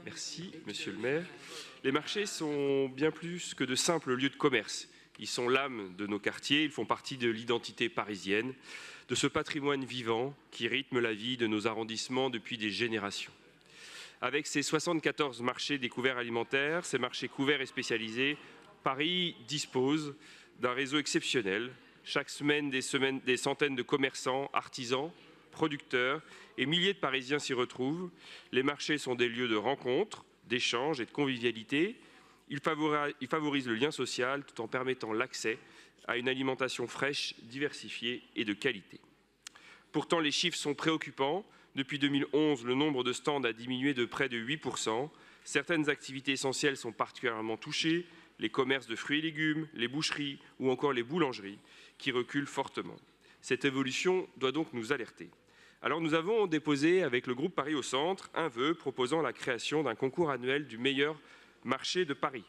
Merci, monsieur le maire. Les marchés sont bien plus que de simples lieux de commerce. Ils sont l'âme de nos quartiers, ils font partie de l'identité parisienne, de ce patrimoine vivant qui rythme la vie de nos arrondissements depuis des générations. Avec ses 74 marchés découverts alimentaires, ces marchés couverts et spécialisés, Paris dispose d'un réseau exceptionnel. Chaque semaine, des centaines de commerçants, artisans, producteurs et milliers de Parisiens s'y retrouvent. Les marchés sont des lieux de rencontre, d'échange et de convivialité. Ils favorisent le lien social tout en permettant l'accès à une alimentation fraîche, diversifiée et de qualité. Pourtant, les chiffres sont préoccupants. Depuis 2011, le nombre de stands a diminué de près de 8%. Certaines activités essentielles sont particulièrement touchées, les commerces de fruits et légumes, les boucheries ou encore les boulangeries, qui reculent fortement. Cette évolution doit donc nous alerter. Alors nous avons déposé avec le groupe Paris au Centre un vœu proposant la création d'un concours annuel du meilleur marché de Paris.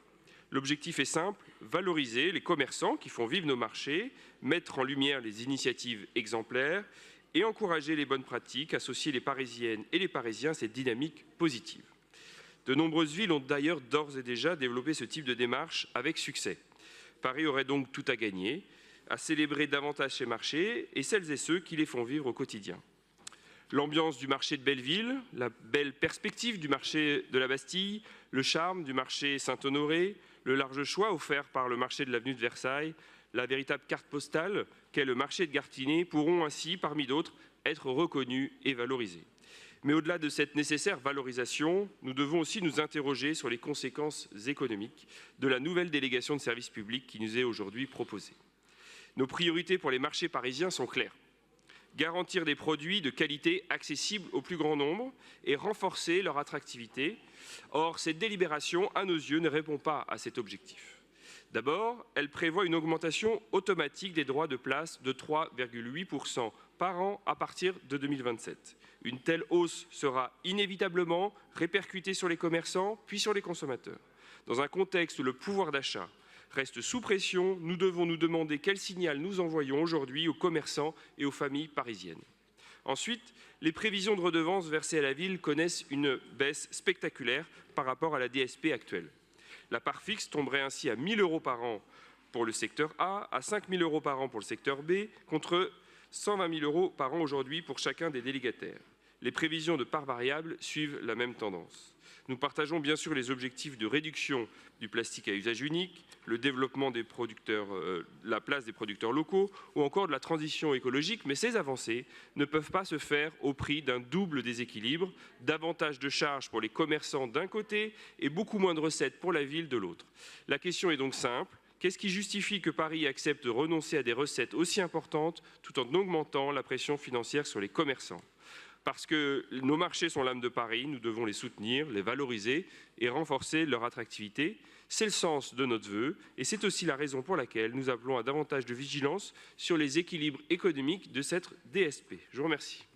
L'objectif est simple, valoriser les commerçants qui font vivre nos marchés, mettre en lumière les initiatives exemplaires et encourager les bonnes pratiques, associer les Parisiennes et les Parisiens à cette dynamique positive. De nombreuses villes ont d'ailleurs d'ores et déjà développé ce type de démarche avec succès. Paris aurait donc tout à gagner, à célébrer davantage ces marchés et celles et ceux qui les font vivre au quotidien. L'ambiance du marché de Belleville, la belle perspective du marché de la Bastille, le charme du marché Saint-Honoré, le large choix offert par le marché de l'avenue de Versailles, la véritable carte postale qu'est le marché de Gartinet pourront ainsi, parmi d'autres, être reconnus et valorisés. Mais au-delà de cette nécessaire valorisation, nous devons aussi nous interroger sur les conséquences économiques de la nouvelle délégation de service public qui nous est aujourd'hui proposée. Nos priorités pour les marchés parisiens sont claires. Garantir des produits de qualité accessibles au plus grand nombre et renforcer leur attractivité. Or, cette délibération, à nos yeux, ne répond pas à cet objectif. D'abord, elle prévoit une augmentation automatique des droits de place de 3,8% par an à partir de 2027. Une telle hausse sera inévitablement répercutée sur les commerçants, puis sur les consommateurs. Dans un contexte où le pouvoir d'achat reste sous pression, nous devons nous demander quel signal nous envoyons aujourd'hui aux commerçants et aux familles parisiennes. Ensuite, les prévisions de redevances versées à la ville connaissent une baisse spectaculaire par rapport à la DSP actuelle. La part fixe tomberait ainsi à 1 000 € par an pour le secteur A, à 5 000 € par an pour le secteur B, contre 120 000 € par an aujourd'hui pour chacun des délégataires. Les prévisions de parts variables suivent la même tendance. Nous partageons bien sûr les objectifs de réduction du plastique à usage unique, le développement des producteurs, la place des producteurs locaux ou encore de la transition écologique, mais ces avancées ne peuvent pas se faire au prix d'un double déséquilibre, davantage de charges pour les commerçants d'un côté et beaucoup moins de recettes pour la ville de l'autre. La question est donc simple. Qu'est-ce qui justifie que Paris accepte de renoncer à des recettes aussi importantes tout en augmentant la pression financière sur les commerçants ? Parce que nos marchés sont l'âme de Paris, nous devons les soutenir, les valoriser et renforcer leur attractivité. C'est le sens de notre vœu et c'est aussi la raison pour laquelle nous appelons à davantage de vigilance sur les équilibres économiques de cette DSP. Je vous remercie.